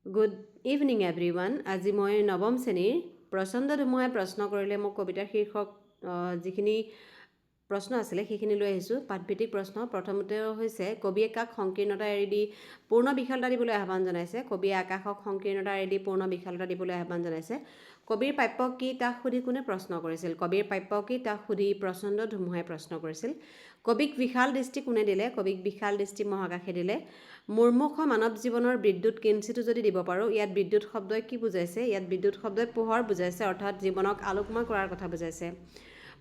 Good evening everyone. আজি মই নৱম শ্ৰেণীৰ প্ৰচণ্ড ধুমুহাই প্ৰশ্ন কৰিলে মোক কবিতাৰ শীৰ্ষক যিখিনি প্ৰশ্ন আছিলে সেইখিনি লৈ আহিছোঁ। পাঠভিত্তিক প্ৰশ্ন। প্ৰথমতে হৈছে কবিয়ে কাক সংকীৰ্ণতা এৰি দি পূৰ্ণ বিশালতা দিবলৈ আহ্বান জনাইছে। কবিয়ে আকাশক সংকীৰ্ণতা এৰি দি পূৰ্ণ বিশালতা দিবলৈ আহ্বান জনাইছে। কবিৰ প্ৰাপ্য কি তাক সুধি কোনে প্ৰশ্ন কৰিছিল। কবিৰ প্ৰাপ্য কি তাক সুধি প্ৰচণ্ড ধুমুহাই প্ৰশ্ন কৰিছিল। কবিক বিশাল দৃষ্টি কোনে দিলে। কবিক বিশাল দৃষ্টি মহাকাশে দিলে। মুৰ্মুখ মানৱ জীৱনৰ বিদ্যুৎ কিঞ্চিতো যদি দিব পাৰোঁ। ইয়াত বিদ্যুৎ শব্দই কি বুজাইছে। ইয়াত বিদ্যুৎ শব্দই পোহৰ বুজাইছে, অৰ্থাৎ জীৱনক আলোকময় কৰাৰ কথা বুজাইছে।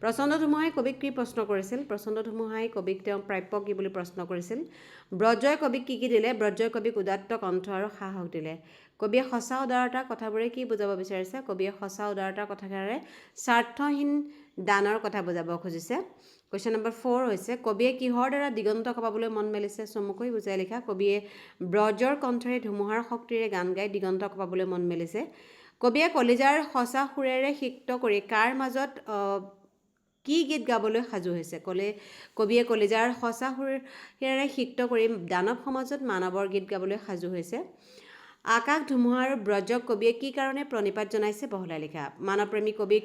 প্ৰচণ্ড ধুমুহাই কবিক কি প্ৰশ্ন কৰিছিল। প্ৰচণ্ড ধুমুহাই কবিক তেওঁৰ প্ৰাপ্য কি বুলি প্ৰশ্ন কৰিছিল। ব্ৰজই কবিক কি দিলে। ব্ৰজই কবিক উদাত্ত কণ্ঠ আৰু সাহস দিলে। কবিয়ে সঁচা উদাৰতাৰ কথাবোৰে কি বুজাব বিচাৰিছে। কবিয়ে সঁচা উদাৰতাৰ কথাৰে স্বাৰ্থহীন দানৰ কথা বুজাব খুজিছে। কুৱেশ্যন নম্বৰ 4 হৈছে কবিয়ে কিহৰ দ্বাৰা দিগন্ত কপাবলৈ মন মেলিছে। চমুকৈ বুজাই লিখা। কবিয়ে ব্ৰজৰ কণ্ঠৰে ধুমুহাৰ শক্তিৰে গান গাই দিগন্ত কপাবলৈ মন মেলিছে। কবিয়ে কলিজাৰ সঁচা সুৰেৰে সিক্ত কৰি কাৰ মাজত কি গীত গাবলৈ সাজু হৈছে। কবিয়ে কলিজাৰ সঁচা সুৰেৰে সিক্ত কৰি দানৱ সমাজত মানৱৰ গীত গাবলৈ সাজু হৈছে। আকাশ ধুমুহা আৰু ব্ৰজক কবিয়ে কি কাৰণে প্ৰণিপাত জনাইছে বহলাই লিখা। মানৱপ্ৰেমী কবিক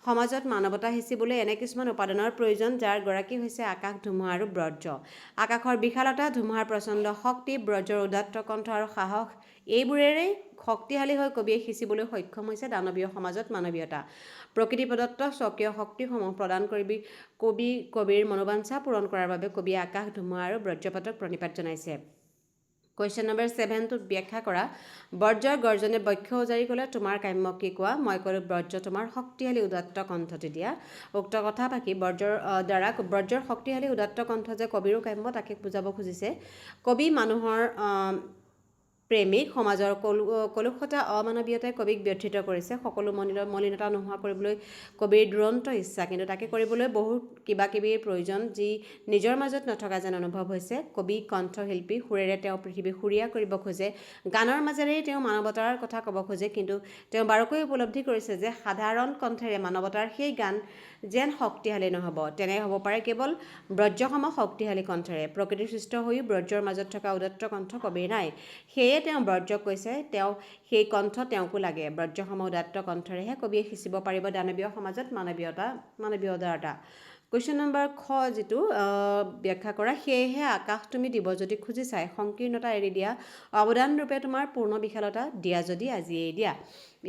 সমাজত মানৱতা সিঁচিবলৈ এনে কিছুমান উপাদানৰ প্ৰয়োজন, যাৰ গৰাকী হৈছে আকাশ ধুমুহা আৰু ব্ৰজ। আকাশৰ বিশালতা, ধুমুহাৰ প্ৰচণ্ড শক্তি, ব্ৰজৰ উদাত্ত কণ্ঠ আৰু সাহস, এইবোৰেৰেই শক্তিশালী হৈ কবিয়ে সিঁচিবলৈ সক্ষম হৈছে দানৱীয় সমাজত মানৱীয়তা। প্ৰকৃতি প্ৰদত্ত স্বকীয় শক্তিসমূহ প্ৰদান কৰি কবিৰ মনোবাঞ্ছা পূৰণ কৰাৰ বাবে কবিয়ে আকাশ ধুমুহা আৰু ব্ৰজপাতক প্ৰণিপাত জনাইছে। কুৱেশ্যন নম্বৰ 7টোত ব্যাখ্যা কৰা। ব্ৰজৰ গৰ্জনে বক্ষ উজাৰি ক'লে তোমাৰ কাম্য কি কোৱা। মই ক'লোঁ ব্ৰজ তোমাৰ শক্তিশালী উদাত্ত কণ্ঠটি দিয়া। উক্ত কথা পাখি ব্ৰজৰ শক্তিশালী উদাত্ত কণ্ঠ যে কবিৰো কাম্য তাকে বুজাব খুজিছে। কবি মানুহৰ প্ৰেমিক, সমাজৰ কলুষতা অমানৱীয়তাই কবিক ব্যথিত কৰিছে। সকলো মলিনতা নোহোৱা কৰিবলৈ কবিৰ দুৰন্ত ইচ্ছা, কিন্তু তাকে কৰিবলৈ বহুত কিবা কিবিৰ প্ৰয়োজন, যি নিজৰ মাজত নথকা যেন অনুভৱ হৈছে। কবি কণ্ঠশিল্পী, সুৰেৰে তেওঁ পৃথিৱী সুৰীয়া কৰিব খোজে। গানৰ মাজেৰেই তেওঁ মানৱতাৰ কথা ক'ব খোজে, কিন্তু তেওঁ বাৰুকৈ উপলব্ধি কৰিছে যে সাধাৰণ কণ্ঠেৰে মানৱতাৰ সেই গান যেন শক্তিশালী নহ'ব। তেনে হ'ব পাৰে কেৱল ব্ৰজসম শক্তিশালী কণ্ঠেৰে। প্ৰকৃতিৰ সৃষ্ট হৈও ব্ৰজৰ মাজত থকা উদাত্ত কণ্ঠ কবিৰ নাই। সেয়ে তেওঁ ব্ৰজক কৈছে তেওঁ সেই কণ্ঠ তেওঁকো লাগে। ব্ৰজসম উদাত্ত কণ্ঠৰেহে কবিয়ে সিঁচিব পাৰিব দানৱীয় সমাজত মানৱীয় উদাৰতা। কুৱেশ্যন নম্বৰ খ যিটো ব্যাখ্যা কৰা। সেয়েহে আকাশ তুমি দিব যদি খুজি চাই, সংকীৰ্ণতা এৰি দিয়া অৱদানৰূপে তোমাৰ পূৰ্ণ বিশালতা দিয়া যদি আজিয়েই দিয়া।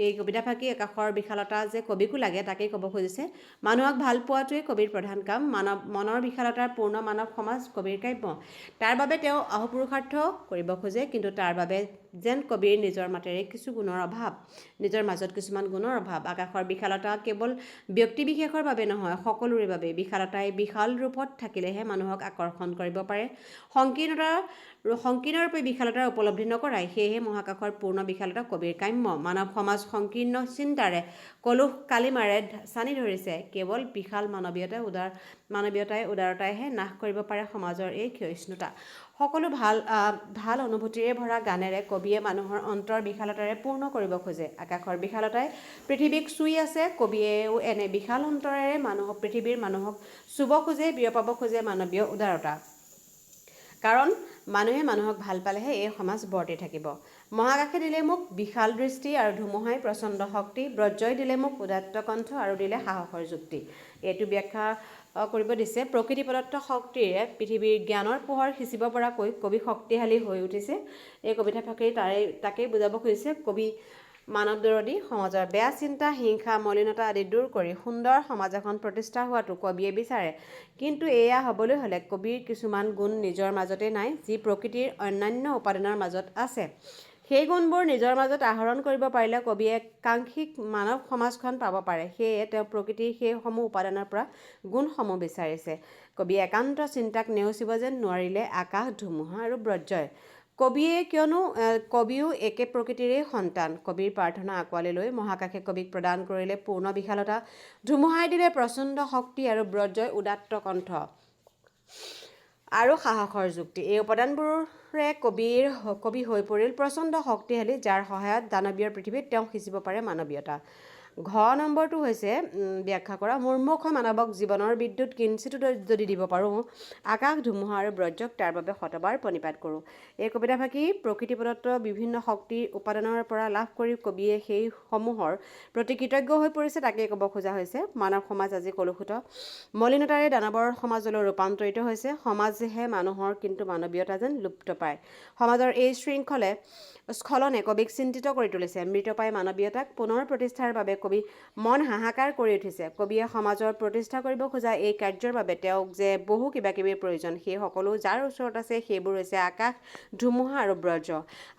এই কবিতা ফাঁকি আকাশৰ বিশালতা যে কবিকো লাগে তাকেই ক'ব খুজিছে। মানুহক ভাল পোৱাটোৱে কবিৰ প্ৰধান কাম। মনৰ বিশালতাৰ পূৰ্ণ মানৱ সমাজ কবিৰ কাম্য। তাৰ বাবে তেওঁ অহোপুৰুষাৰ্থ কৰিব খোজে, কিন্তু তাৰ বাবে যেন কবিৰ নিজৰ মাতেৰে কিছু গুণৰ অভাৱ, নিজৰ মাজত কিছুমান গুণৰ অভাৱ। আকাশৰ বিশালতা কেৱল ব্যক্তিবিশেষৰ বাবে নহয়, সকলোৰে বাবে। বিশালতাই বিশাল ৰূপত থাকিলেহে মানুহক আকৰ্ষণ কৰিব পাৰে। সংকীৰ্ণৰূপে বিশালতাৰ উপলব্ধি নকৰাই। সেয়েহে মহাকাশৰ পূৰ্ণ বিশালতা কবিৰ কাম্য। মানৱ সমাজ সংকীৰ্ণ চিন্তাৰে কলুষ কালিমাৰে চানি ধৰিছে। কেৱল বিশাল মানৱীয়তাই উদাৰতাইহে নাশ কৰিব পাৰে সমাজৰ এই ক্ষয়িষ্ণুতা। সকলো ভাল অনুভূতিৰে ভৰা গানেৰে কবিয়ে মানুহৰ অন্তৰ বিশালতাৰে পূৰ্ণ কৰিব খোজে। আকাশৰ বিশালতাই পৃথিৱীক চুই আছে। কবিয়েও এনে বিশাল অন্তৰেৰে পৃথিৱীৰ মানুহক চুব খোজে, বিয়পাব খোজে মানৱীয় উদাৰতা। কাৰণ মানুহে মানুহক ভাল পালেহে এই সমাজ বৰ্তি থাকিব। মহাকাশে দিলে মোক বিশাল দৃষ্টি আৰু ধুমুহাই প্ৰচণ্ড শক্তি। ব্ৰজই দিলে মোক উদাত্ত কণ্ঠ আৰু দিলে সাহসৰ যুক্তি। এইটো ব্যাখ্যা কৰিব দিছে। প্ৰকৃতি প্ৰদত্ত শক্তিৰে পৃথিৱীৰ জ্ঞানৰ পোহৰ সিঁচিব পৰাকৈ কবি শক্তিশালী হৈ উঠিছে। এই কবিতা ফাঁকি তাকেই বুজাব খুজিছে। কবি মানৱদৰদী, সমাজৰ বেয়া চিন্তা, হিংসা, মলিনতা আদি দূৰ কৰি সুন্দৰ সমাজ এখন প্ৰতিষ্ঠা হোৱাটো কবিয়ে বিচাৰে। কিন্তু এয়া হ'বলৈ হ'লে কবিৰ কিছুমান গুণ নিজৰ মাজতে নাই, যি প্ৰকৃতিৰ অন্যান্য উপাদানৰ মাজত আছে। সেই গুণবোৰ নিজৰ মাজত আহৰণ কৰিব পাৰিলে কবিয়ে কাংক্ষিত মানৱ সমাজখন পাব পাৰে। সেয়ে তেওঁ প্ৰকৃতিৰ সেইসমূহ উপাদানৰ পৰা গুণসমূহ বিচাৰিছে। কবিয়ে একান্ত চিন্তাক নেওচিব যেন নোৱাৰিলে আকাশ, ধুমুহা আৰু ব্ৰজই। কবিও একে প্ৰকৃতিৰে সন্তান। কবিৰ প্ৰাৰ্থনা আঁকোৱালি লৈ মহাকাশে কবিক প্ৰদান কৰিলে পূৰ্ণ বিশালতা, ধুমুহাই দিলে প্ৰচণ্ড শক্তি আৰু ব্ৰজই উদাত্ত কণ্ঠ আৰু সাহসৰ যুক্তি। এই উপাদানবোৰে কবি হৈ পৰিল প্ৰচণ্ড শক্তিশালী, যাৰ সহায়ত দানৱীয় পৃথিৱীত তেওঁ সিঁচিব পাৰে মানৱীয়তা। ঘ নম্বৰটো হৈছে ব্যাখ্যা কৰা মুৰ্মুষ মানৱক জীৱনৰ বিদ্যুৎ কিঞ্চিতো যদি দিব পাৰোঁ আকাশ ধুমুহা আৰু ব্ৰজক তাৰ বাবে শতবাৰ প্ৰণিপাত কৰোঁ। এই কবিতাফাঁকি প্ৰকৃতি প্ৰদত্ত বিভিন্ন শক্তিৰ উপাদানৰ পৰা লাভ কৰি কবিয়ে সেই সমূহৰ প্ৰতি কৃতজ্ঞ হৈ পৰিছে, তাকেই ক'ব খোজা হৈছে। মানৱ সমাজ আজি কলুষিত মলিনতাৰে দানৱৰ সমাজলৈ ৰূপান্তৰিত হৈছে। সমাজহে মানুহৰ, কিন্তু মানৱীয়তা যেন লুপ্ত পায়। সমাজৰ এই স্খলনে কবিক চিন্তিত কৰি তুলিছে। মৃতপ্ৰায় মানৱীয়তাক পুনৰ প্ৰতিষ্ঠাৰ বাবে কবি মন হাহাকাৰ কৰি উঠিছে। কবিয়ে সমাজৰ প্ৰতিষ্ঠা কৰিব খোজা এই কাৰ্যৰ বাবে তেওঁক যে বহু কিবাকিবিৰ প্ৰয়োজন, সেই সকলো যাৰ ওচৰত আছে সেইবোৰ হৈছে আকাশ, ধুমুহা আৰু ব্ৰজ।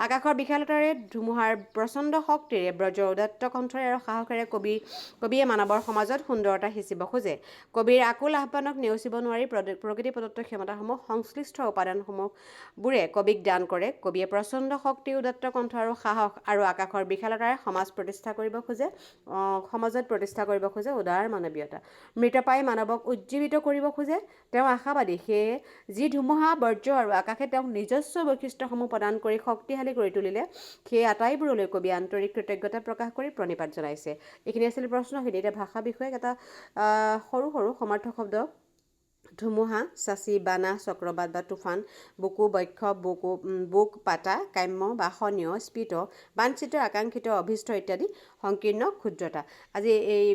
আকাশৰ বিশালতাৰে, ধুমুহাৰ প্ৰচণ্ড শক্তিৰে, ব্ৰজৰ উদাত্ত কণ্ঠৰে আৰু সাহসেৰে কবিয়ে মানৱৰ সমাজত সুন্দৰতা সিঁচিব খোজে। কবিৰ আকুল আহ্বানক নেওচিব নোৱাৰি প্ৰকৃতি প্ৰদত্ত ক্ষমতাসমূহ সংশ্লিষ্ট উপাদানসমূহবোৰে কবিক দান কৰে। কবিয়ে প্ৰচণ্ড শক্তি, উদাত্ত কণ্ঠ আৰু সাহস আৰু আকাশৰ বিশালতাৰে সমাজত প্ৰতিষ্ঠা কৰিব খোজে উদাৰ মানৱীয়তা। মৃতপ্ৰায় মানৱক উজ্জীৱিত কৰিব খোজে। তেওঁ আশাবাদী, সেয়ে যি ধুমুহা, বজ্ৰ আৰু আকাশে তেওঁক নিজস্ব বৈশিষ্ট্যসমূহ প্ৰদান কৰি শক্তিশালী কৰি তুলিলে, সেই আটাইবোৰলৈ কবিয়ে আন্তৰিক কৃতজ্ঞতা প্ৰকাশ কৰি প্ৰণিপাত জনাইছে। এইখিনি আছিল প্ৰশ্নখিনি। এতিয়া ভাষা বিষয়ক এটা সৰু সমাৰ্থক শব্দ: ধুমুহা, চাচি, বানা, চক্ৰবাত বা তুফান, বুকু, বক্ষ, বুক, পাতা, কাম্য, বাসনীয়, স্ফীত, বাঞ্ছিত, আকাংক্ষিত, অভীষ্ট ইত্যাদি সংকীৰ্ণ ক্ষুদ্ৰতা। আজি এই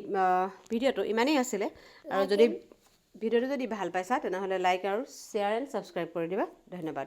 ভিডিঅ'টো ইমানেই আছিলে, আৰু যদি ভিডিঅ'টো যদি ভাল পাইছা তেনেহ'লে লাইক আৰু শ্বেয়াৰ এণ্ড ছাবস্ক্ৰাইব কৰি দিবা। ধন্যবাদ।